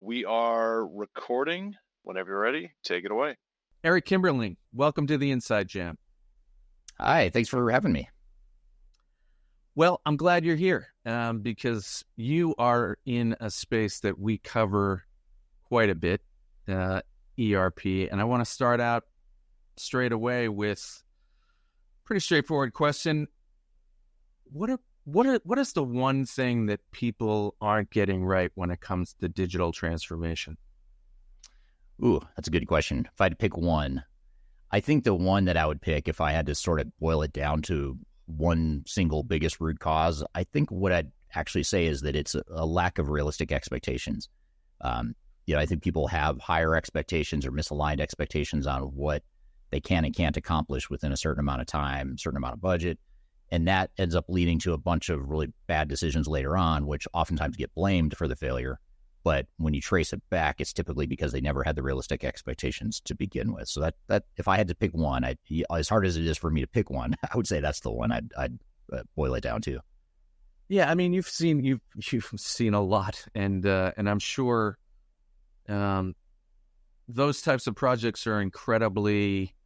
We are recording. Whenever you're ready, take it away. Eric Kimberling, welcome to the Inside Jam. Hi, thanks for having me. Well, I'm glad you're here because you are in a space that we cover quite a bit, ERP. And I want to start out straight away with a pretty straightforward question. What is the one thing that people aren't getting right when it comes to digital transformation? Ooh, that's a good question. If I had to pick one, I think the one that I would pick if I had to sort of boil it down to one single biggest root cause, I think what I'd actually say is that it's a lack of realistic expectations. I think people have higher expectations or misaligned expectations on what they can and can't accomplish within a certain amount of time, certain amount of budget. And that ends up leading to a bunch of really bad decisions later on, which oftentimes get blamed for the failure. But when you trace it back, it's typically because they never had the realistic expectations to begin with. So that if I had to pick one, as hard as it is for me to pick one, I would say that's the one I'd boil it down to. Yeah, I mean, you've seen a lot, and I'm sure those types of projects are incredibly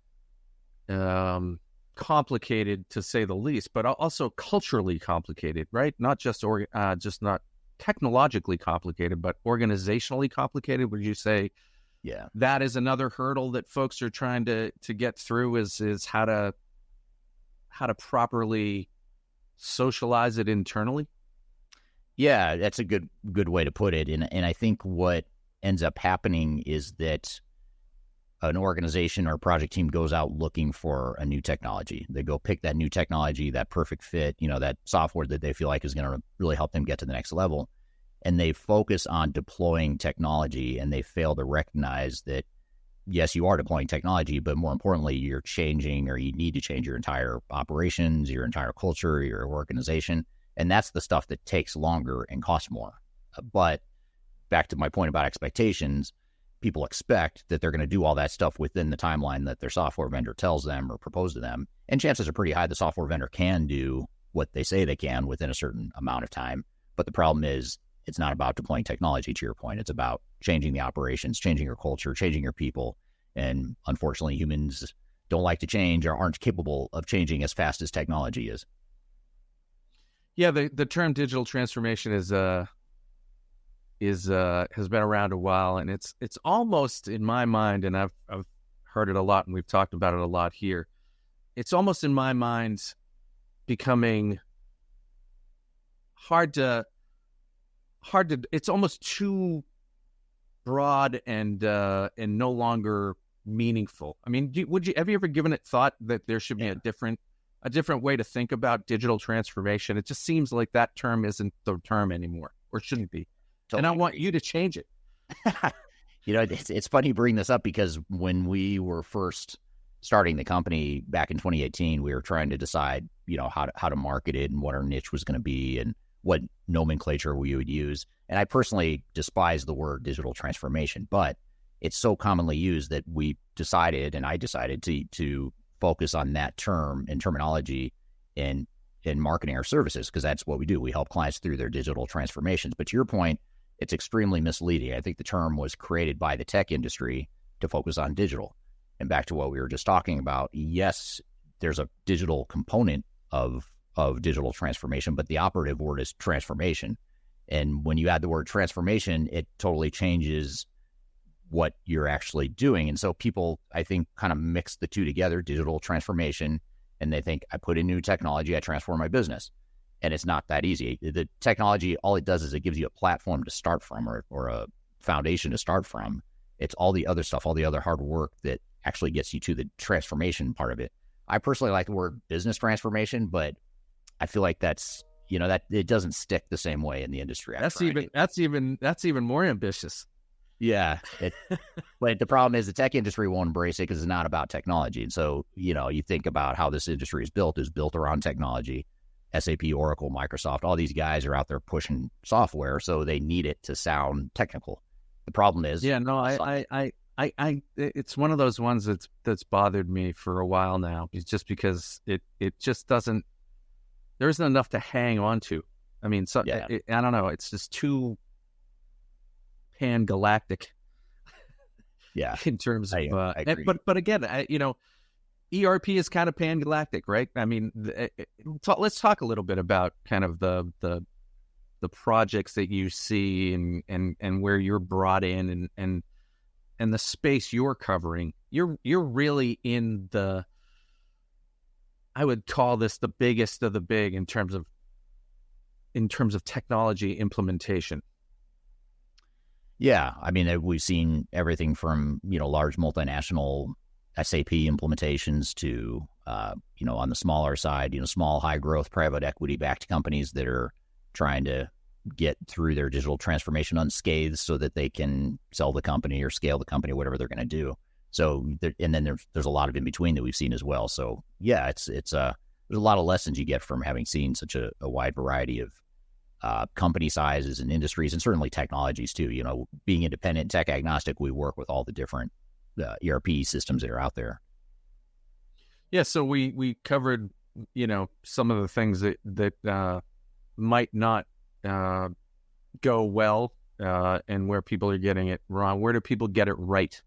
complicated, to say the least, but also culturally complicated, right? Not just not technologically complicated, but organizationally complicated. Would you say? Yeah, that is another hurdle that folks are trying to get through is how to properly socialize it internally? Yeah, that's a good way to put it. And I think what ends up happening is that an organization or project team goes out looking for a new technology. They go pick that new technology, that perfect fit, that software that they feel like is going to really help them get to the next level. And they focus on deploying technology, and they fail to recognize that, yes, you are deploying technology, but more importantly, you're changing, or you need to change your entire operations, your entire culture, your organization. And that's the stuff that takes longer and costs more. But back to my point about expectations, people expect that they're going to do all that stuff within the timeline that their software vendor tells them or proposes to them. And chances are pretty high the software vendor can do what they say they can within a certain amount of time. But the problem is, it's not about deploying technology, to your point. It's about changing the operations, changing your culture, changing your people. And unfortunately, humans don't like to change or aren't capable of changing as fast as technology is. Yeah, the term digital transformation has been around a while, and it's almost, in my mind, and I've heard it a lot, and we've talked about it a lot here. It's almost, in my mind, becoming hard to. It's almost too broad and no longer meaningful. I mean, have you ever given it thought that there should be a different way to think about digital transformation? It just seems like that term isn't the term anymore, or shouldn't be. Totally. And I want you to change it. It's funny you bring this up, because when we were first starting the company back in 2018, we were trying to decide, how to market it and what our niche was going to be and what nomenclature we would use. And I personally despise the word digital transformation, but it's so commonly used that I decided to focus on that term and terminology in marketing our services, because that's what we do. We help clients through their digital transformations. But to your point, it's extremely misleading. I think the term was created by the tech industry to focus on digital. And back to what we were just talking about, yes, there's a digital component of digital transformation, but the operative word is transformation. And when you add the word transformation, it totally changes what you're actually doing. And so people, I think, kind of mix the two together, digital transformation, and they think, I put in new technology, I transform my business. And it's not that easy. The technology, all it does is it gives you a platform to start from, or a foundation to start from. It's all the other stuff, all the other hard work that actually gets you to the transformation part of it. I personally like the word business transformation, but I feel like that's, that it doesn't stick the same way in the industry. That's even more ambitious. Yeah. But the problem is the tech industry won't embrace it because it's not about technology. And so, you think about how this industry is built around technology. SAP, Oracle, Microsoft, all these guys are out there pushing software, so they need it to sound technical. The problem is, it's one of those ones that's bothered me for a while now. It's just because it just doesn't. There isn't enough to hang on to. I mean, I don't know. It's just too pan-galactic Yeah, in terms of, I agree. but again, ERP is kind of pan-galactic, right? I mean, let's talk a little bit about kind of the projects that you see and where you're brought in and the space you're covering. You're really in I would call this the biggest of the big in terms of technology implementation. Yeah, I mean, we've seen everything from large multinational SAP implementations to on the smaller side, small high growth private equity backed companies that are trying to get through their digital transformation unscathed so that they can sell the company or scale the company, whatever they're going to do. So, and then there's a lot of in between that we've seen as well. So, yeah, there's a lot of lessons you get from having seen such a wide variety of company sizes and industries, and certainly technologies too. Being independent, tech agnostic, we work with all the different ERP systems that are out there. Yeah, so we covered some of the things that might not go well, and where people are getting it wrong. Where do people get it right?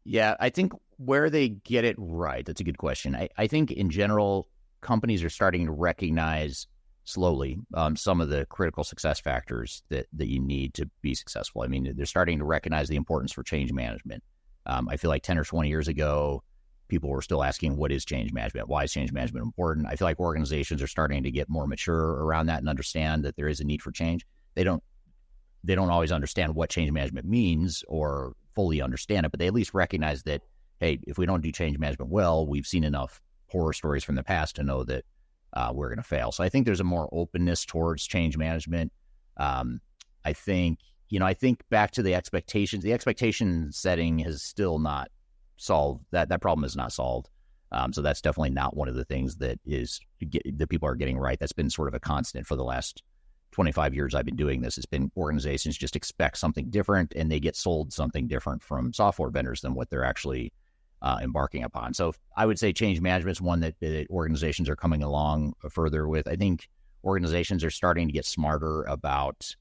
Yeah, I think where they get it right, that's a good question. I think in general, companies are starting to recognize slowly some of the critical success factors that you need to be successful. I mean, they're starting to recognize the importance for change management. I feel like 10 or 20 years ago, people were still asking, what is change management? Why is change management important? I feel like organizations are starting to get more mature around that and understand that there is a need for change. They don't always understand what change management means or fully understand it, but they at least recognize that, hey, if we don't do change management well, we've seen enough horror stories from the past to know that we're going to fail. So I think there's a more openness towards change management. I think back to the expectations. The expectation setting has still not solved. That problem is not solved. So that's definitely not one of the things that people are getting right. That's been sort of a constant for the last 25 years I've been doing this. It's been organizations just expect something different, and they get sold something different from software vendors than what they're actually embarking upon. So I would say change management is one that organizations are coming along further with. I think organizations are starting to get smarter about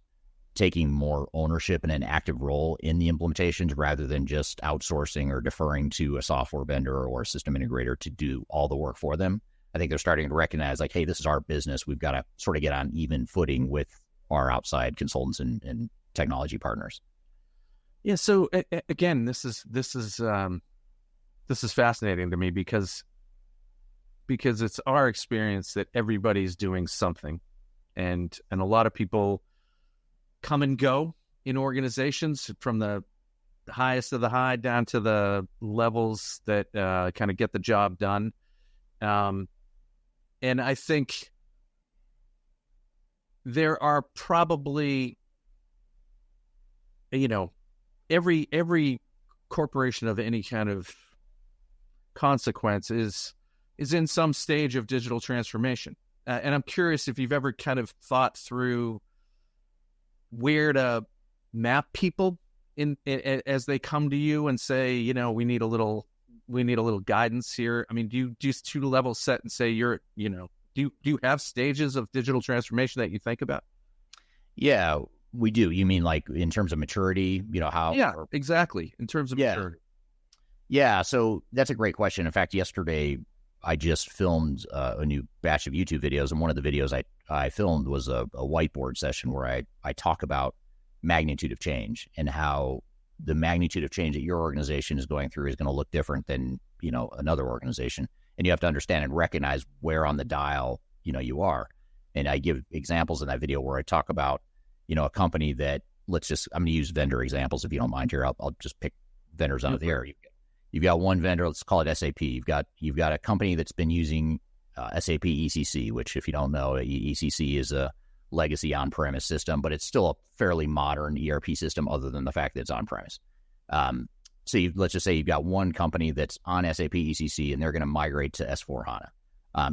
taking more ownership and an active role in the implementations rather than just outsourcing or deferring to a software vendor or a system integrator to do all the work for them. I think they're starting to recognize, like, hey, this is our business. We've got to sort of get on even footing with our outside consultants and technology partners. Yeah. So again, this is fascinating to me because it's our experience that everybody's doing something, and a lot of people come and go in organizations from the highest of the high down to the levels that kind of get the job done. And I think there are probably, every corporation of any kind of consequence is in some stage of digital transformation. And I'm curious if you've ever kind of thought through where to map people in as they come to you and say, we need a little guidance here. I mean, do you just two level set and say do you have stages of digital transformation that you think about? Yeah, we do. You mean like in terms of maturity, how? Yeah, exactly. In terms of maturity. Yeah. So that's a great question. In fact, yesterday I just filmed a new batch of YouTube videos, and one of the videos I filmed was a whiteboard session where I talk about magnitude of change and how the magnitude of change that your organization is going through is going to look different than, another organization. And you have to understand and recognize where on the dial, you are. And I give examples in that video where I talk about, a company that I'm going to use vendor examples if you don't mind here. I'll just pick vendors out of the air. You've got one vendor, let's call it SAP. You've got a company that's been using SAP ECC, which, if you don't know, ECC is a legacy on-premise system, but it's still a fairly modern ERP system other than the fact that it's on-premise. So let's just say you've got one company that's on SAP ECC and they're going to migrate to S/4HANA.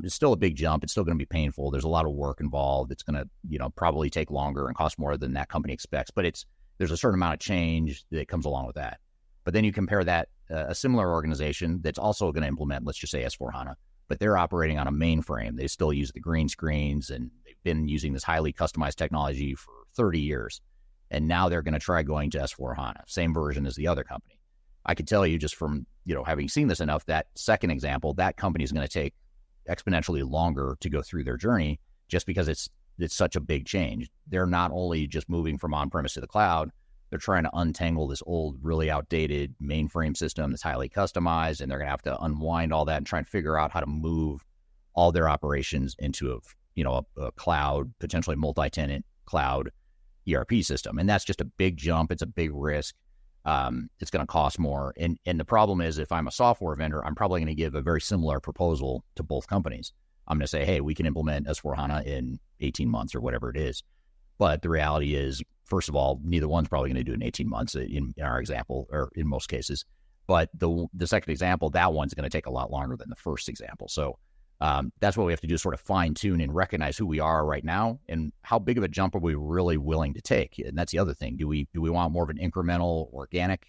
It's still a big jump. It's still going to be painful. There's a lot of work involved. It's going to, probably take longer and cost more than that company expects, but there's a certain amount of change that comes along with that. But then you compare that, a similar organization that's also going to implement, let's just say S/4HANA, but they're operating on a mainframe. They still use the green screens, and they've been using this highly customized technology for 30 years. and now they're going to try going to S/4HANA, same version as the other company. I could tell you just from, having seen this enough, that second example, that company is going to take exponentially longer to go through their journey just because it's such a big change. They're not only just moving from on-premise to the cloud, they're trying to untangle this old, really outdated mainframe system that's highly customized, and they're going to have to unwind all that and try and figure out how to move all their operations into a cloud, potentially multi-tenant cloud ERP system. And that's just a big jump. It's a big risk. It's going to cost more. And the problem is, if I'm a software vendor, I'm probably going to give a very similar proposal to both companies. I'm going to say, hey, we can implement S/4HANA in 18 months or whatever it is. But the reality is, first of all, neither one's probably going to do it in 18 months in our example, or in most cases. But the second example, that one's going to take a lot longer than the first example. So that's what we have to do, sort of fine tune and recognize who we are right now and how big of a jump are we really willing to take. And that's the other thing. Do we want more of an incremental, organic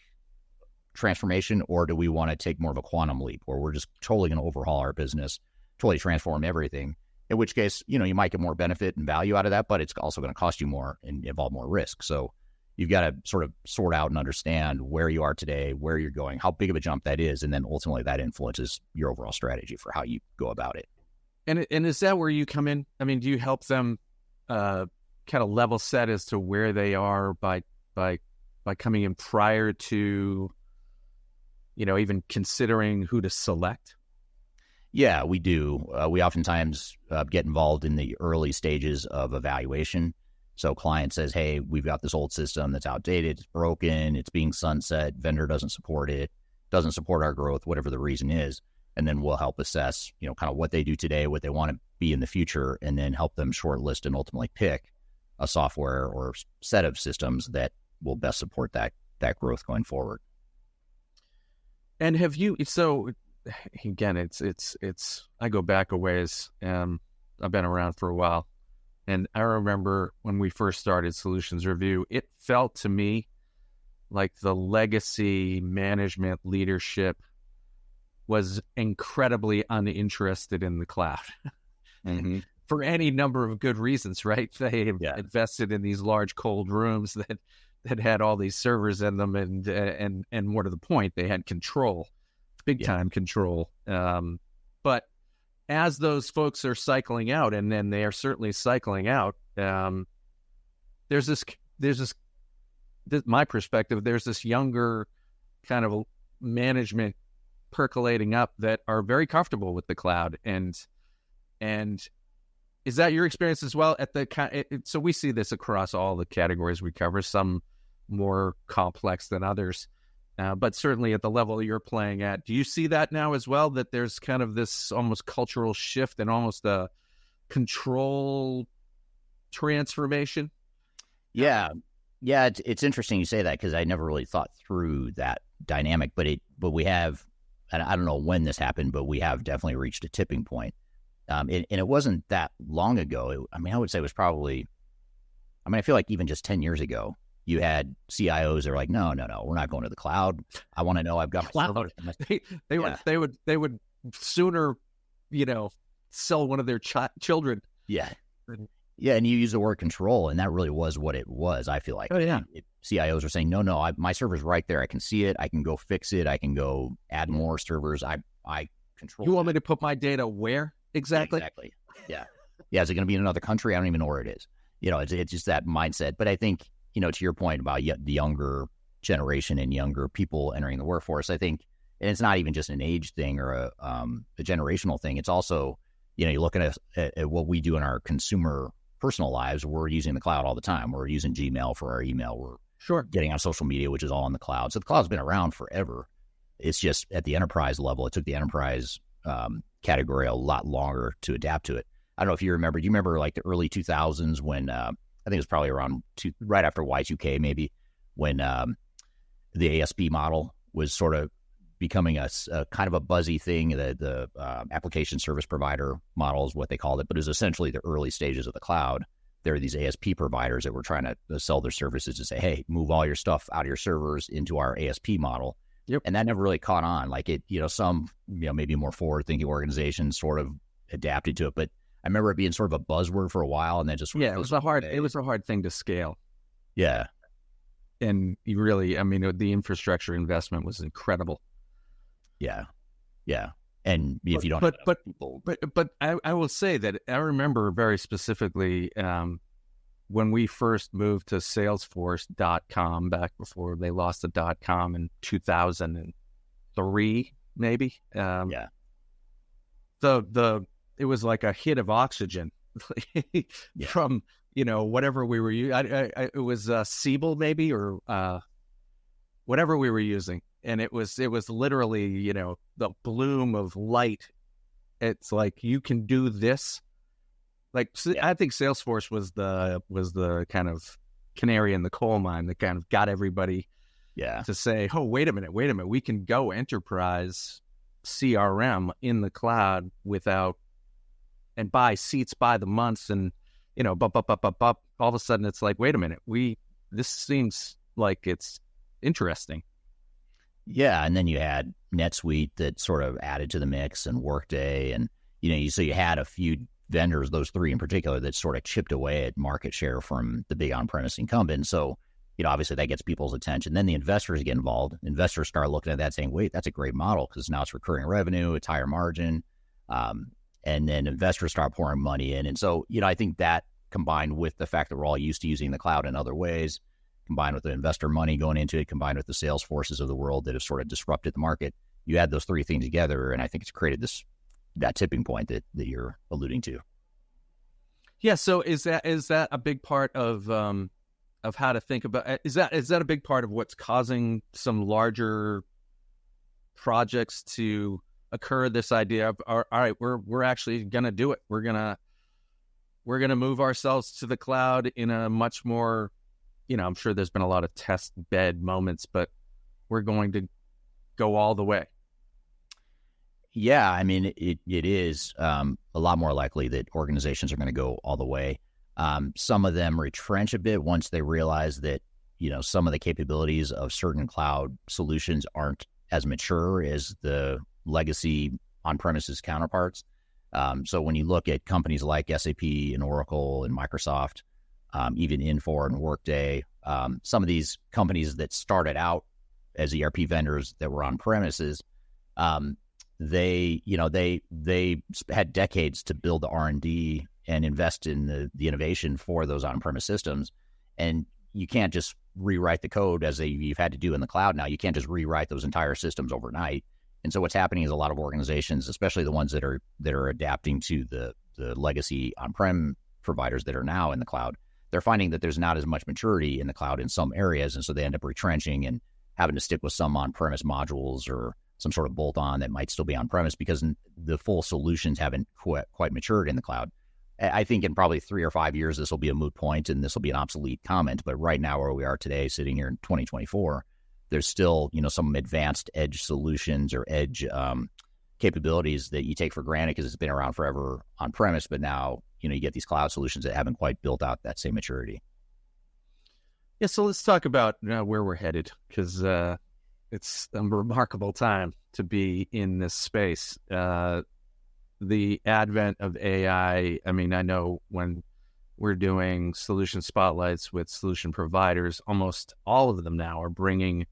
transformation, or do we want to take more of a quantum leap where we're just totally going to overhaul our business, totally transform everything? In which case, you might get more benefit and value out of that, but it's also going to cost you more and involve more risk. So you've got to sort of sort out and understand where you are today, where you're going, how big of a jump that is, and then ultimately that influences your overall strategy for how you go about it. And is that where you come in? I mean, do you help them kind of level set as to where they are by coming in prior to, even considering who to select? Yeah, we do. We oftentimes get involved in the early stages of evaluation. So client says, hey, we've got this old system that's outdated, it's broken, it's being sunset, vendor doesn't support it, doesn't support our growth, whatever the reason is. And then we'll help assess, kind of what they do today, what they want to be in the future, and then help them shortlist and ultimately pick a software or set of systems that will best support that growth going forward. And have you, so again, it's I go back a ways. I've been around for a while. And I remember when we first started Solutions Review, it felt to me like the legacy management leadership was incredibly uninterested in the cloud for any number of good reasons, right? They invested in these large cold rooms that had all these servers in them, and more to the point, they had control, big time control. But as those folks are cycling out, and then they are certainly cycling out, there's this my perspective, there's this younger kind of management percolating up that are very comfortable with the cloud. And is that your experience as well? So we see this across all the categories we cover, some more complex than others. But certainly at the level you're playing at, do you see that now as well, that there's kind of this almost cultural shift and almost a control transformation? Yeah. It's interesting you say that, because I never really thought through that dynamic, but we have, and I don't know when this happened, but we have definitely reached a tipping point. And it wasn't that long ago. I would say it was probably, I feel like even just 10 years ago, you had CIOs that were like, no, we're not going to the cloud. I want to know I've got my cloud. They would sooner, sell one of their children. Yeah. Yeah, and you use the word control, and that really was what it was, I feel like. Oh, yeah. CIOs are saying, no, my server's right there. I can see it. I can go fix it. I can go add more servers. I control. You want me to put my data where exactly? Exactly. Yeah. Yeah, is it going to be in another country? I don't even know where it is. It's just that mindset. But I think, to your point about the younger generation and younger people entering the workforce, I think, and it's not even just an age thing or a generational thing. It's also, you look at what we do in our consumer personal lives. We're using the cloud all the time. We're using Gmail for our email. We're getting on social media, which is all in the cloud. So the cloud's been around forever. It's just at the enterprise level, it took the enterprise category a lot longer to adapt to it. I don't know if you remember. Do you remember like the early 2000s when I think it was probably around right after Y2K, maybe, when the ASP model was sort of becoming a kind of a buzzy thing. The application service provider model is what they called it, but it was essentially the early stages of the cloud. There are these ASP providers that were trying to sell their services to say, hey, move all your stuff out of your servers into our ASP model. Yep. And that never really caught on. Like some, maybe more forward-thinking organizations sort of adapted to it, but I remember it being sort of a buzzword for a while, and then just it was a hard thing to scale. Yeah, and you really, I mean, the infrastructure investment was incredible. Yeah. Yeah. And if you don't have But enough but people, but I will say that I remember very specifically when we first moved to Salesforce.com back before they lost the .com in 2003, maybe. yeah. The it was like a hit of oxygen Yeah. from whatever we were using. It was Siebel maybe, or whatever we were using, and it was literally the bloom of light. It's like, you can do this. Like, Yeah. I think Salesforce was the kind of canary in the coal mine that kind of got everybody Yeah. to say, oh, wait a minute, we can go enterprise CRM in the cloud and buy seats by the months, and all of a sudden it's like, wait a minute, this seems like it's interesting. Yeah. And then you had NetSuite that sort of added to the mix, and Workday, and so you had a few vendors, those three in particular, that sort of chipped away at market share from the big on-premise incumbent. So, obviously that gets people's attention. Then the investors get involved. Investors start looking at that saying, wait, that's a great model, because now it's recurring revenue, it's higher margin. And then investors start pouring money in. And so, I think that, combined with the fact that we're all used to using the cloud in other ways, combined with the investor money going into it, combined with the sales forces of the world that have sort of disrupted the market, you add those three things together, and I think it's created that tipping point that you're alluding to. Yeah. So is that a big part of how to think about? Is that a big part of what's causing some larger projects to occur? This idea of, all right, we're actually gonna do it. We're gonna move ourselves to the cloud in a much more, I'm sure there's been a lot of test bed moments, but we're going to go all the way. Yeah, I mean, it is a lot more likely that organizations are going to go all the way. Some of them retrench a bit once they realize that, some of the capabilities of certain cloud solutions aren't as mature as the legacy on-premises counterparts. So when you look at companies like SAP and Oracle and Microsoft, even Infor and Workday, some of these companies that started out as ERP vendors that were on premises, they had decades to build the R&D and invest in the innovation for those on-premise systems. And you can't just rewrite the code as you've had to do in the cloud now. You can't just rewrite those entire systems overnight. And so what's happening is a lot of organizations, especially the ones that are adapting to the legacy on-prem providers that are now in the cloud, they're finding that there's not as much maturity in the cloud in some areas. And so they end up retrenching and having to stick with some on-premise modules or some sort of bolt-on that might still be on-premise, because the full solutions haven't quite matured in the cloud. I think in probably 3 or 5 years, this will be a moot point and this will be an obsolete comment. But right now, where we are today, sitting here in 2024, there's still, some advanced edge solutions or edge capabilities that you take for granted because it's been around forever on-premise. But now, you get these cloud solutions that haven't quite built out that same maturity. Yeah, so let's talk about where we're headed, because it's a remarkable time to be in this space. The advent of AI, I mean, I know when we're doing solution spotlights with solution providers, almost all of them now are bringing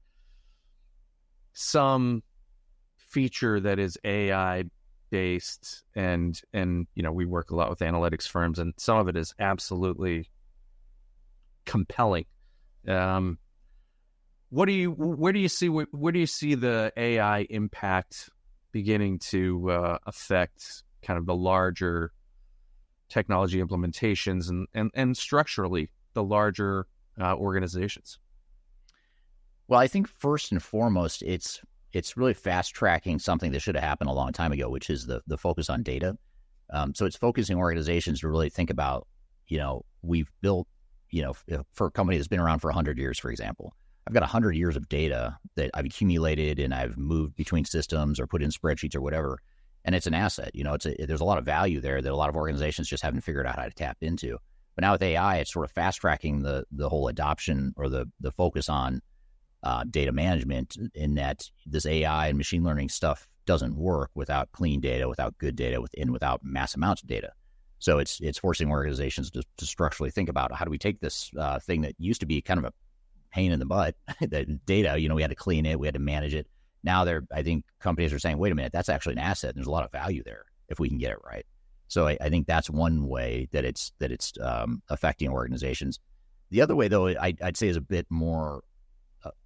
some feature that is AI based, and we work a lot with analytics firms, and some of it is absolutely compelling. Where do you see the AI impact beginning to affect kind of the larger technology implementations and structurally the larger organizations? Well, I think first and foremost, it's really fast tracking something that should have happened a long time ago, which is the focus on data. So it's focusing organizations to really think about, we've built, for a company that's been around for 100 years, for example, I've got 100 years of data that I've accumulated and I've moved between systems or put in spreadsheets or whatever. And it's an asset, there's a lot of value there that a lot of organizations just haven't figured out how to tap into. But now with AI, it's sort of fast tracking the whole adoption or the focus on data management, in that this AI and machine learning stuff doesn't work without clean data, without good data, without mass amounts of data. So it's forcing organizations to structurally think about, how do we take this thing that used to be kind of pain in the butt. The data, we had to clean it, we had to manage it. Now I think companies are saying, wait a minute, that's actually an asset. And there's a lot of value there if we can get it right. So I think that's one way that it's affecting organizations. The other way, though, I'd say is a bit more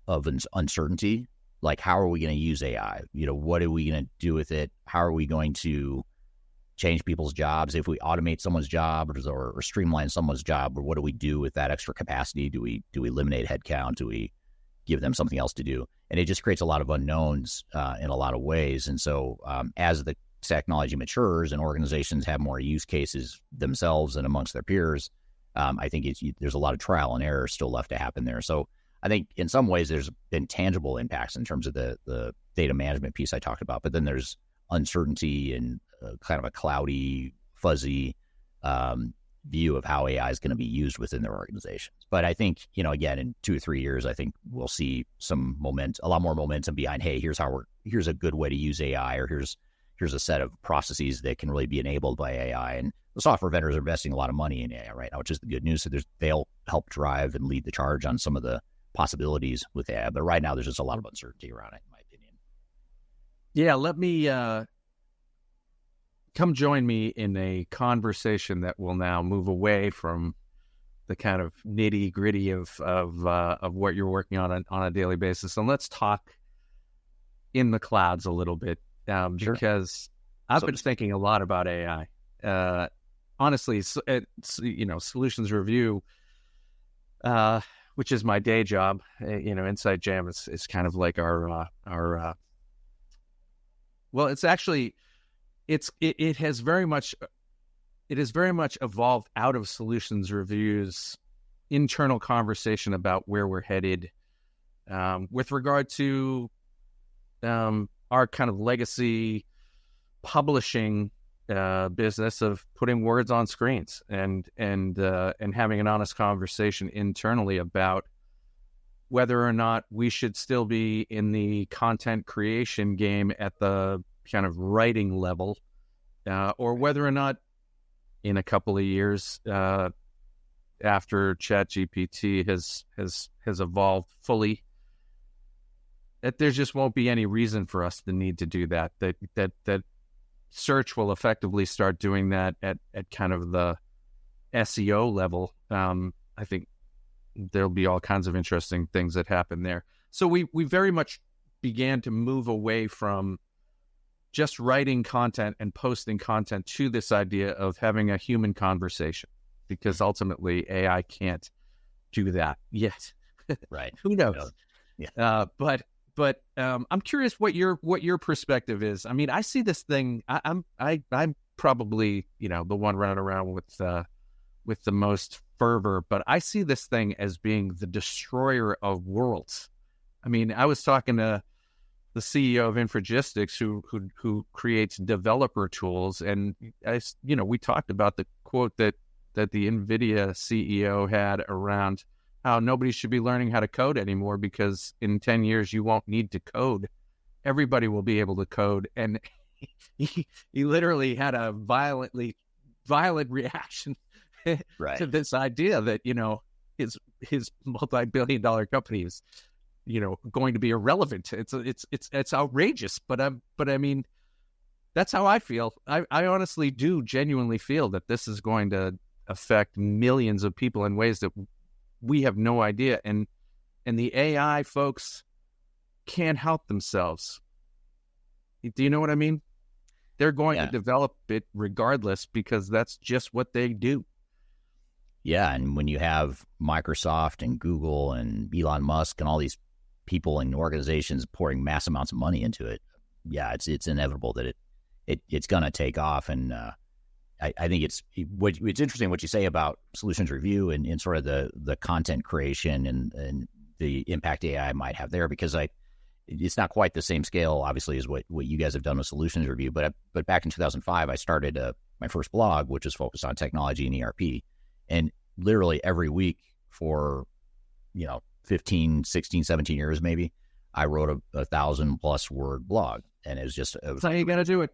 of an uncertainty. Like, how are we going to use AI? What are we going to do with it? How are we going to change people's jobs? If we automate someone's job or streamline someone's job, or what do we do with that extra capacity? Do we eliminate headcount? Do we give them something else to do? And it just creates a lot of unknowns in a lot of ways. And so as the technology matures and organizations have more use cases themselves and amongst their peers, I think there's a lot of trial and error still left to happen there. So I think in some ways there's been tangible impacts in terms of the data management piece I talked about, but then there's uncertainty and kind of a cloudy, fuzzy view of how AI is going to be used within their organizations. But I think, again, in 2 or 3 years, I think we'll see a lot more momentum behind, hey, here's a good way to use AI, or here's a set of processes that can really be enabled by AI. And the software vendors are investing a lot of money in AI right now, which is the good news. So they'll help drive and lead the charge on some of the possibilities with AI. But right now, there's just a lot of uncertainty around it, in my opinion. Yeah, let me come join me in a conversation that will now move away from the kind of nitty gritty of what you're working on a daily basis, and let's talk in the clouds a little bit, Sure. because I've been thinking a lot about AI. Honestly, it's solutions review, which is my day job. Insight Jam is kind of like our well, it's actually. It has very much evolved out of solutions reviews, internal conversation about where we're headed, with regard to our kind of legacy publishing business of putting words on screens and having an honest conversation internally about whether or not we should still be in the content creation game at the kind of writing level, or whether or not in a couple of years after ChatGPT has evolved fully, that there just won't be any reason for us to need to do that. That search will effectively start doing that at kind of the SEO level. I think there'll be all kinds of interesting things that happen there. So we very much began to move away from just writing content and posting content to this idea of having a human conversation, because ultimately AI can't do that yet. Right. Who knows? Yeah. But I'm curious what your perspective is. I mean, I see this thing. I'm probably the one running around with the most fervor, but I see this thing as being the destroyer of worlds. I mean, I was talking to the CEO of Infragistics who creates developer tools, and we talked about the quote that the NVIDIA CEO had around how nobody should be learning how to code anymore, because in 10 years you won't need to code. Everybody will be able to code. And he literally had a violent reaction Right. to this idea that his multi-billion-dollar company is going to be irrelevant. It's outrageous, but I mean, that's how I feel. I honestly do genuinely feel that this is going to affect millions of people in ways that we have no idea, and the AI folks can't help themselves. Do you know what I mean? They're going to develop it regardless, because that's just what they do. Yeah, and when you have Microsoft and Google and Elon Musk and all these people and organizations pouring mass amounts of money into it, it's inevitable that it's going to take off. And I think it's interesting what you say about solutions review and sort of the content creation and the impact AI might have there, because it's not quite the same scale, obviously, as what you guys have done with solutions review. But back in 2005, I started my first blog, which is focused on technology and ERP. And literally every week for 15, 16, 17 years maybe, I wrote a 1,000+ word blog. And it was just... That's how you got to do it.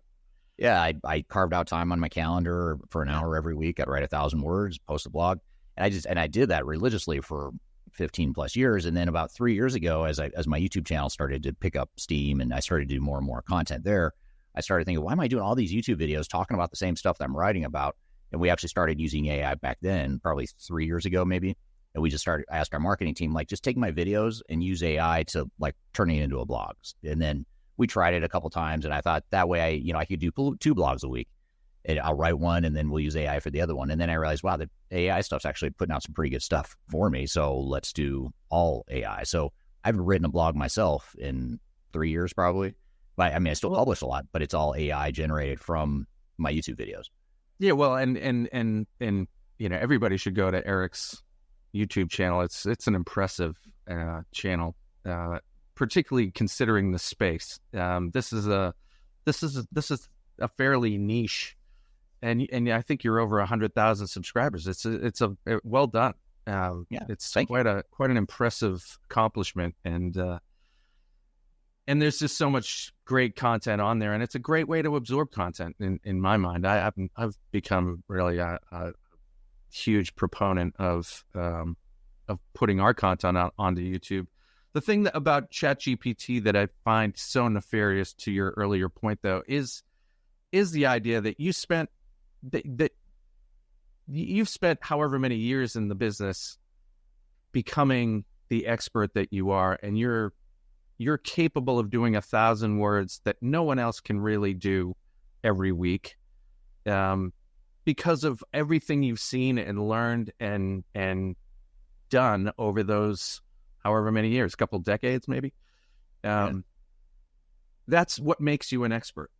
Yeah, I carved out time on my calendar for an hour every week. I'd write 1,000 words, post a blog. And I did that religiously for 15 plus years. And then about 3 years ago, as my YouTube channel started to pick up steam and I started to do more and more content there, I started thinking, why am I doing all these YouTube videos talking about the same stuff that I'm writing about? And we actually started using AI back then, probably 3 years ago, maybe. And we just asked our marketing team, like, just take my videos and use AI to like turn it into a blog. And then we tried it a couple times, and I thought that way, I could do 2 blogs a week. And I'll write one, and then we'll use AI for the other one. And then I realized, wow, the AI stuff's actually putting out some pretty good stuff for me. So let's do all AI. So I've written a blog myself in 3 years, probably. But I mean, I still publish a lot, but it's all AI generated from my YouTube videos. Yeah, well, and everybody should go to Eric's YouTube channel. It's an impressive channel, particularly considering the space. This is a fairly niche, and I think you're over 100,000 subscribers. It's a well done. It's quite an impressive accomplishment, and there's just so much great content on there, and it's a great way to absorb content. In my mind, I've become really a huge proponent of putting our content out onto YouTube. The thing about ChatGPT that I find so nefarious, to your earlier point, though, is the idea that you've spent however many years in the business becoming the expert that you are, and you're capable of doing 1,000 words that no one else can really do every week, because of everything you've seen and learned and done over those however many years, a couple decades maybe. That's what makes you an expert.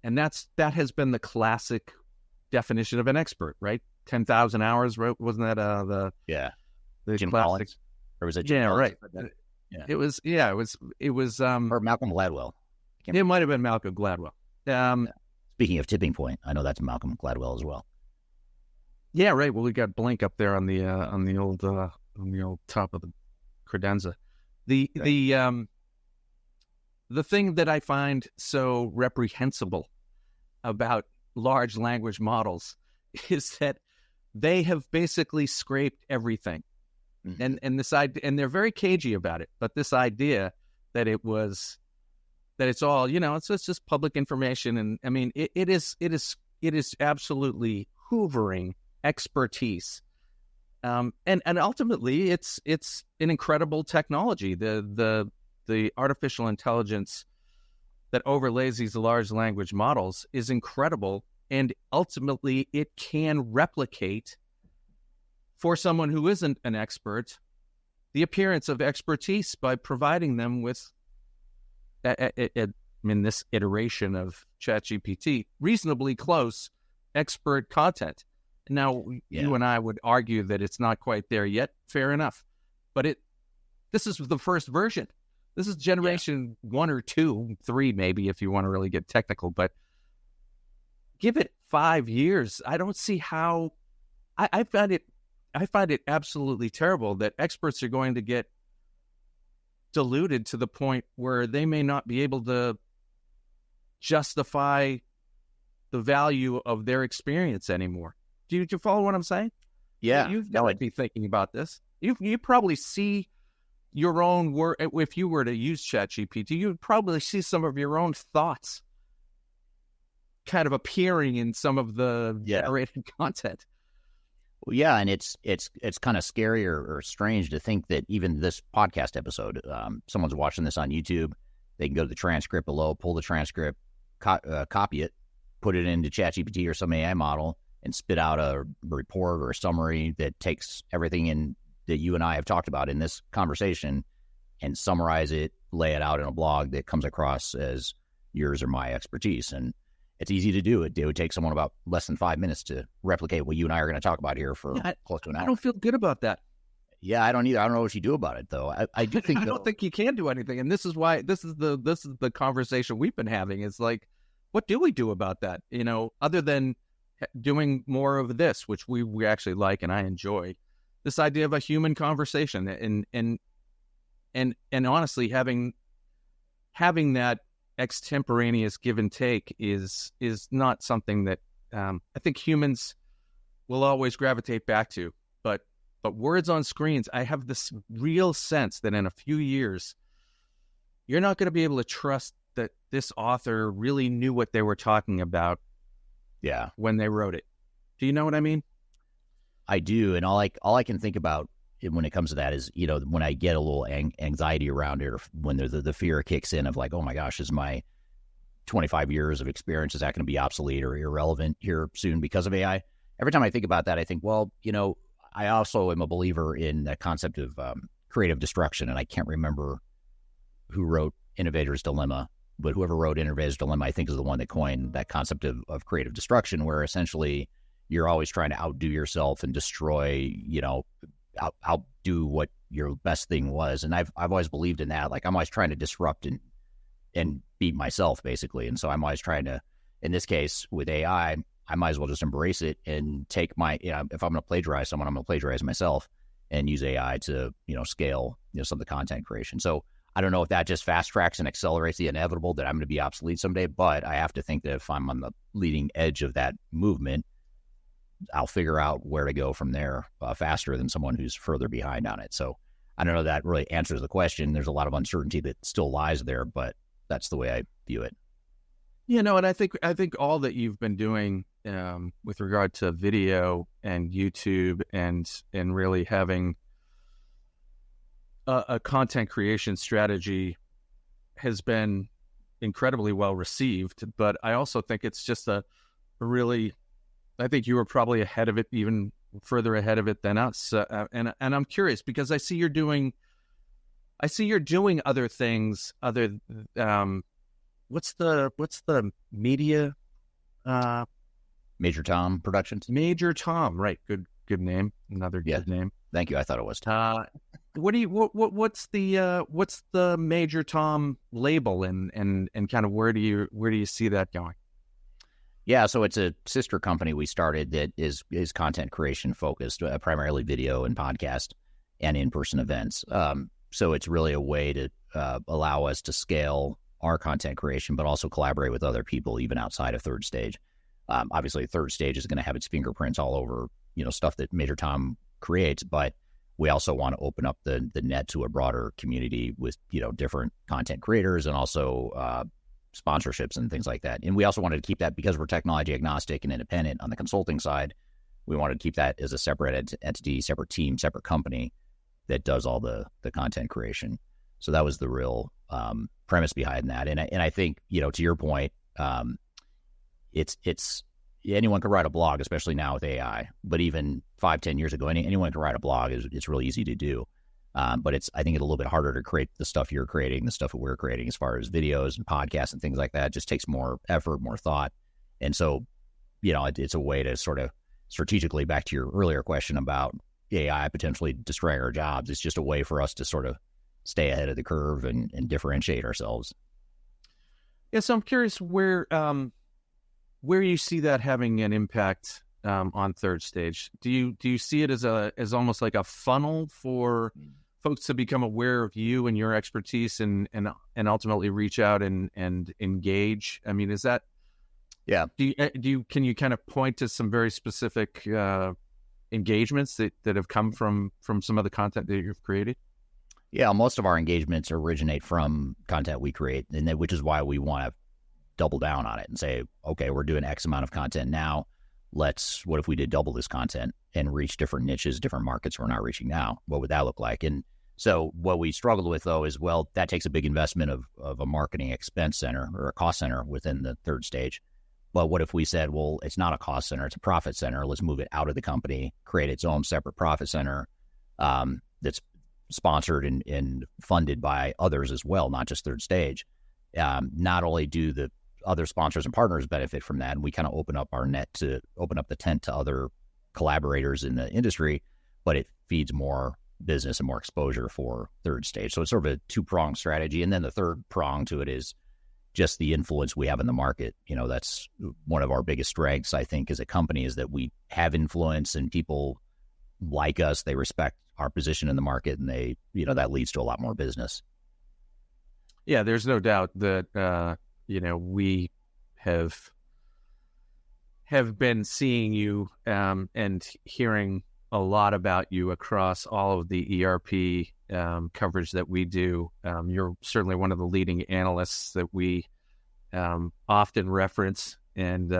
And that has been the classic definition of an expert, right? 10,000 hours, right? Wasn't that the Jim classic? Collins? Or was it Jim Collins? Right. Yeah. It was or Malcolm Gladwell. It might have been Malcolm Gladwell. Speaking of tipping point, I know that's Malcolm Gladwell as well. Yeah, right. Well, we got Blink up there on the old top of the credenza. The thing that I find so reprehensible about large language models is that they have basically scraped everything. Mm-hmm. And this idea, and they're very cagey about it, but this idea that it's all, it's just public information. And I mean, it is absolutely hoovering expertise. And ultimately it's an incredible technology. The artificial intelligence that overlays these large language models is incredible. And ultimately it can replicate, for someone who isn't an expert, the appearance of expertise by providing them with, in this iteration of ChatGPT, reasonably close expert content. Now, you and I would argue that it's not quite there yet. Fair enough. But this is the first version. This is generation 1 or 2, 3 maybe, if you want to really get technical. But give it 5 years. I don't see how. I find it absolutely terrible that experts are going to get diluted to the point where they may not be able to justify the value of their experience anymore. Do you follow what I'm saying? Yeah. You've got to be thinking about this. You probably see your own work. If you were to use ChatGPT, you would probably see some of your own thoughts kind of appearing in some of the generated content. Well, yeah, and it's kind of scary or strange to think that even this podcast episode, someone's watching this on YouTube, they can go to the transcript below, pull the transcript, copy it, put it into ChatGPT or some AI model, and spit out a report or a summary that takes everything in that you and I have talked about in this conversation and summarize it, lay it out in a blog that comes across as yours or my expertise. And it's easy to do. It would take someone about less than 5 minutes to replicate what you and I are going to talk about here for close to an hour. I don't feel good about that. Yeah, I don't either. I don't know what you do about it, though. I do think I don't think you can do anything, and this is why this is the conversation we've been having. Is like, what do we do about that? Other than doing more of this, which we actually like and I enjoy, this idea of a human conversation, and honestly, having that extemporaneous give and take is not something that I think humans will always gravitate back to. But but words on screens, I have this real sense that in a few years, you're not going to be able to trust that this author really knew what they were talking about when they wrote it. Do you know what I mean? I do. And all I can think about when it comes to that is, when I get a little anxiety around it, or when the fear kicks in of like, oh my gosh, is my 25 years of experience, is that going to be obsolete or irrelevant here soon because of AI? Every time I think about that, I think, well, I also am a believer in that concept of creative destruction. And I can't remember who wrote Innovator's Dilemma, but whoever wrote Innovator's Dilemma, I think, is the one that coined that concept of creative destruction, where essentially you're always trying to outdo yourself and destroy, outdo what your best thing was. And I've always believed in that. Like, I'm always trying to disrupt and beat myself, basically. And so I'm always trying to, in this case with AI, I might as well just embrace it and take my, if I'm going to plagiarize someone, I'm going to plagiarize myself and use AI to, scale, some of the content creation. So I don't know if that just fast tracks and accelerates the inevitable that I'm going to be obsolete someday, but I have to think that if I'm on the leading edge of that movement, I'll figure out where to go from there faster than someone who's further behind on it. So I don't know if that really answers the question. There's a lot of uncertainty that still lies there, but that's the way I view it. And I think all that you've been doing with regard to video and YouTube and really having a content creation strategy has been incredibly well received. But I also think it's just a really, I think you were probably ahead of it, even further ahead of it than us. And I'm curious because I see you're doing other things. What's the media? Major Tom Productions. Major Tom, right? Good name. Another good name. Thank you. I thought it was. What's the Major Tom label and kind of where do you see that going? Yeah, so it's a sister company we started that is content creation focused, primarily video and podcast and in-person events. So it's really a way to allow us to scale our content creation, but also collaborate with other people, even outside of Third Stage. Obviously, Third Stage is going to have its fingerprints all over, stuff that Major Tom creates, but we also want to open up the net to a broader community with, different content creators and also sponsorships and things like that. And we also wanted to keep that because we're technology agnostic and independent on the consulting side. We wanted to keep that as a separate entity, separate team, separate company that does all the content creation. So that was the real premise behind that. And I think, to your point, it's anyone can write a blog, especially now with AI. But even 5-10 years ago, anyone can write a blog. It's really easy to do. But I think it's a little bit harder to create the stuff you're creating, the stuff that we're creating as far as videos and podcasts and things like that. It just takes more effort, more thought. And so, it's a way to sort of strategically, back to your earlier question about AI potentially destroying our jobs. It's just a way for us to sort of stay ahead of the curve and differentiate ourselves. Yeah, so I'm curious where you see that having an impact on Third Stage. Do you see it as almost like a funnel for folks to become aware of you and your expertise and ultimately reach out and engage? I mean, is that? Yeah. Can you kind of point to some very specific engagements that have come from some of the content that you've created? Yeah, most of our engagements originate from content we create, which is why we want to double down on it and say, okay, we're doing X amount of content now. What if we did double this content and reach different niches, different markets we're not reaching now? What would that look like? And so what we struggled with, though, is, well, that takes a big investment of a marketing expense center or a cost center within the Third Stage. But what if we said, well, it's not a cost center, it's a profit center. Let's move it out of the company, create its own separate profit center that's sponsored and funded by others as well, not just Third Stage. Not only do the other sponsors and partners benefit from that, and we kind of open up the tent to other collaborators in the industry, but it feeds more business and more exposure for Third Stage. So it's sort of a two-pronged strategy. And then the third prong to it is just the influence we have in the market. That's one of our biggest strengths, I think, as a company, is that we have influence and people like us, they respect our position in the market, and they, that leads to a lot more business. Yeah, there's no doubt that, we have been seeing you and hearing a lot about you across all of the ERP coverage that we do. You're certainly one of the leading analysts that we often reference, and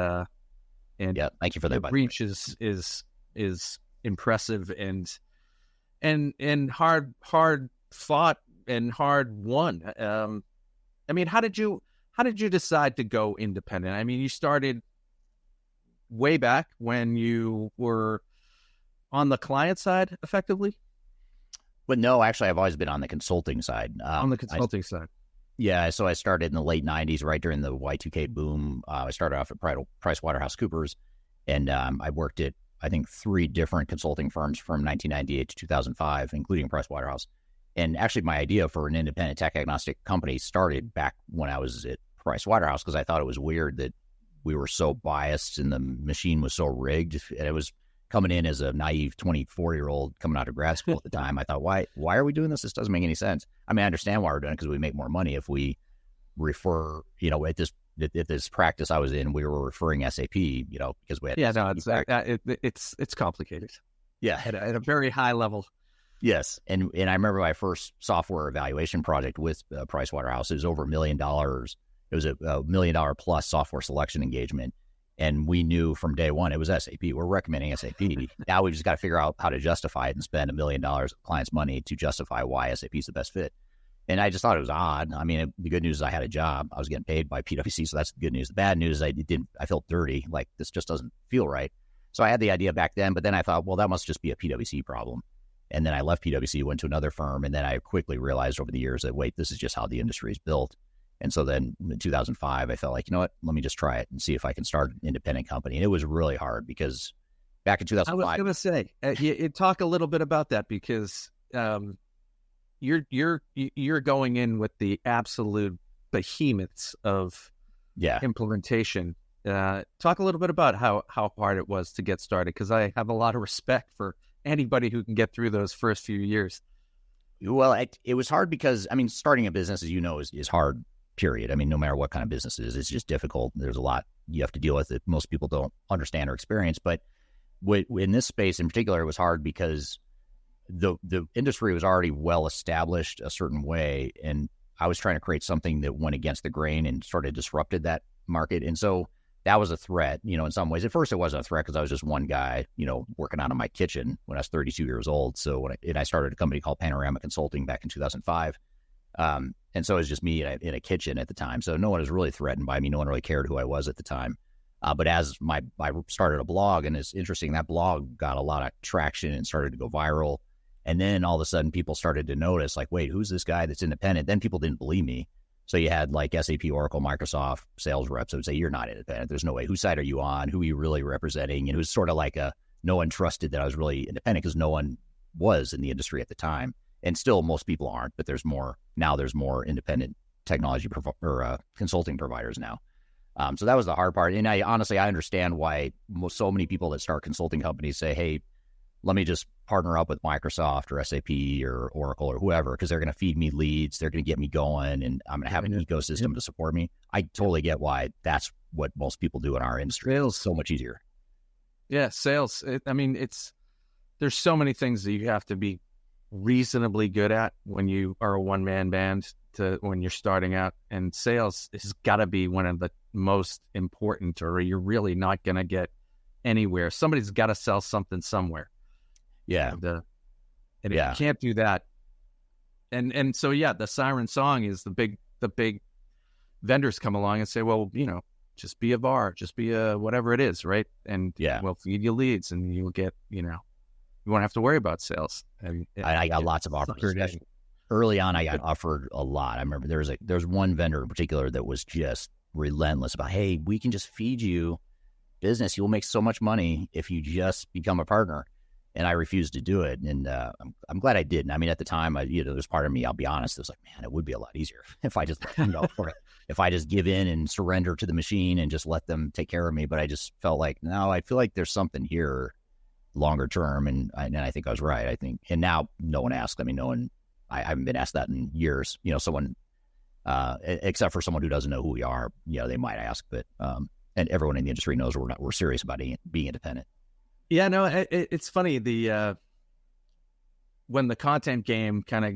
Yeah, thank you for that. your reach is impressive and hard fought and hard won. I mean, how did you decide to go independent? I mean, you started way back when you were on the client side, effectively. But no, actually, I've always been on the consulting side. On the consulting side. Yeah, so I started in the late 90s, right during the Y2K boom. I started off at PricewaterhouseCoopers, and I worked at, I think, 3 different consulting firms from 1998 to 2005, including Pricewaterhouse. And actually, my idea for an independent tech-agnostic company started back when I was at Pricewaterhouse, because I thought it was weird that we were so biased and the machine was so rigged. And it was coming in as a naive 24-year-old coming out of grad school at the time. I thought, why are we doing this? This doesn't make any sense. I mean, I understand why we're doing it, because we make more money if we refer, at this practice I was in, we were referring SAP, because we had. Yeah, no, it's complicated. Yeah. At a very high level. Yes. And I remember my first software evaluation project with Pricewaterhouse. It was over $1 million. It was a $1 million plus software selection engagement. And we knew from day one it was SAP. We're recommending SAP. Now we've just got to figure out how to justify it and spend $1 million of clients' money to justify why SAP is the best fit. And I just thought it was odd. I mean, the good news is I had a job. I was getting paid by PwC, so that's the good news. The bad news is I felt dirty. Like, this just doesn't feel right. So I had the idea back then, but then I thought, well, that must just be a PwC problem. And then I left PwC, went to another firm, and then I quickly realized over the years that, wait, this is just how the industry is built. And so then in 2005, I felt like, you know what, let me just try it and see if I can start an independent company. And it was really hard, because back in 2005... I was going to say, talk a little bit about that, because you're going in with the absolute behemoths of implementation. Talk a little bit about how hard it was to get started, because I have a lot of respect for anybody who can get through those first few years. Well, it was hard because, I mean, starting a business, as you know, is hard, period. I mean, no matter what kind of business it is, it's just difficult. There's a lot you have to deal with that most people don't understand or experience. But in this space in particular, it was hard because the industry was already well established a certain way, and I was trying to create something that went against the grain and sort of disrupted that market. And so that was a threat, in some ways. At first, it wasn't a threat because I was just one guy, working out of my kitchen when I was 32 years old. So I started a company called Panorama Consulting back in 2005. And so it was just me in a kitchen at the time. So no one was really threatened by me. No one really cared who I was at the time. But as I started a blog, and it's interesting, that blog got a lot of traction and started to go viral. And then all of a sudden people started to notice, like, wait, who's this guy that's independent? Then people didn't believe me. So you had like SAP, Oracle, Microsoft sales reps that would say, you're not independent. There's no way. Whose side are you on? Who are you really representing? And it was sort of like no one trusted that I was really independent, because no one was in the industry at the time. And still most people aren't, but there's more independent technology consulting providers now. So that was the hard part. And I understand why so many people that start consulting companies say, hey, let me just partner up with Microsoft or SAP or Oracle or whoever, because they're going to feed me leads. They're going to get me going, and I'm going to have an ecosystem to support me. I totally get why that's what most people do in our industry. It's so much easier. Yeah, sales. There's so many things that you have to be reasonably good at when you are a one-man band when you're starting out. And sales has got to be one of the most important, or you're really not going to get anywhere. Somebody's got to sell something somewhere. Yeah. And if you can't do that, and so the siren song is the big vendors come along and say, well, just be a VAR, just be a whatever it is, right? And we'll feed you leads, and you'll get, you won't have to worry about sales. And I got lots of offers. Early on, I got offered a lot. I remember there's one vendor in particular that was just relentless about, hey, we can just feed you business. You'll make so much money if you just become a partner. And I refused to do it. And I'm glad I didn't. I mean, at the time, there's part of me, I'll be honest, it was like, man, it would be a lot easier if I just, if I just give in and surrender to the machine and just let them take care of me. But I just felt like, no, I feel like there's something here longer term. And I think I was right. I think, and now no one asked. I mean, I haven't been asked that in years. Someone, except for someone who doesn't know who we are, they might ask. But and everyone in the industry knows we're serious about being independent. Yeah, no, it's funny. When the content game kind of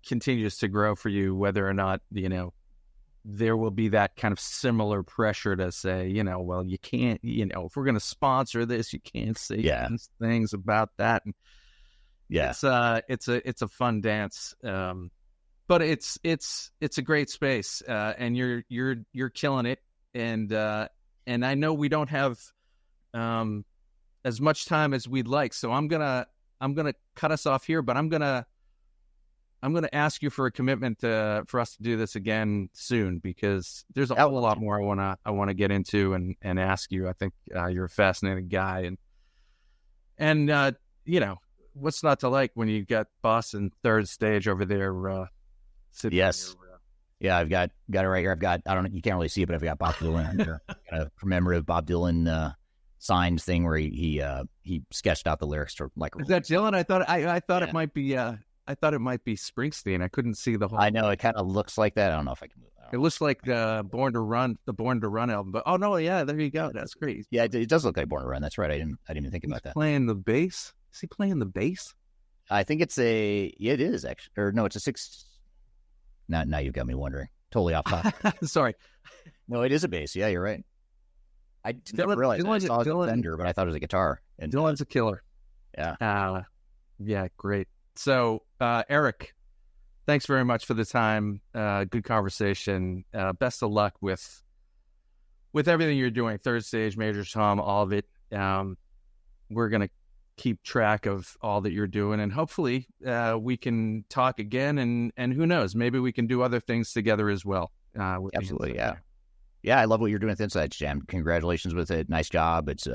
continues to grow for you, whether or not, there will be that kind of similar pressure to say, well, you can't, if we're going to sponsor this, you can't say things about that. And it's a fun dance. But it's a great space. And you're killing it. And I know we don't have, as much time as we'd like. So I'm going to cut us off here, but I'm going to ask you for a commitment for us to do this again soon, because there's a whole lot more I want to get into and ask you. I think you're a fascinating guy, and what's not to like when you got Boston Third Stage over there sitting. Yes. Yeah, I've got it right here. I don't know, you can't really see it, but I've got Bob Dylan here. Got a commemorative Bob Dylan signed thing where he sketched out the lyrics to like. Is that Dylan? I thought it might be. I thought it might be Springsteen. I couldn't see the whole. I know it kind of looks like that. I don't know if I can move. It looks like the Born to Run album. But oh no, yeah, there you go. That's great. Yeah, it does look like Born to Run. That's right. I didn't even think about that. Playing the bass. Is he playing the bass? I think it is actually, or no, it's a 6. Now you've got me wondering. Totally off topic. Sorry. No, it is a bass. Yeah, you're right. I didn't realize I saw it was a Fender, but I thought it was a guitar. And Dylan's a killer. Yeah. Yeah, great. So, Eric, thanks very much for the time. Good conversation. Best of luck with everything you're doing. Third Stage, Major Tom, all of it. We're going to keep track of all that you're doing, and hopefully we can talk again, and who knows, maybe we can do other things together as well. Absolutely. Yeah. Yeah. I love what you're doing with Insights Jam. Congratulations with it. Nice job. It's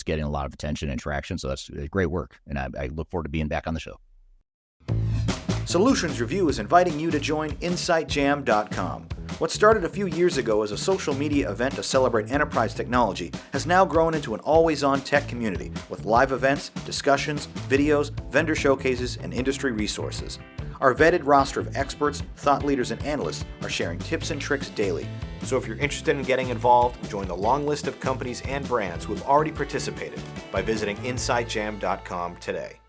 getting a lot of attention and traction. So that's great work. And I look forward to being back on the show. Solutions Review is inviting you to join InsightJam.com. What started a few years ago as a social media event to celebrate enterprise technology has now grown into an always-on tech community with live events, discussions, videos, vendor showcases, and industry resources. Our vetted roster of experts, thought leaders, and analysts are sharing tips and tricks daily. So if you're interested in getting involved, join the long list of companies and brands who have already participated by visiting InsightJam.com today.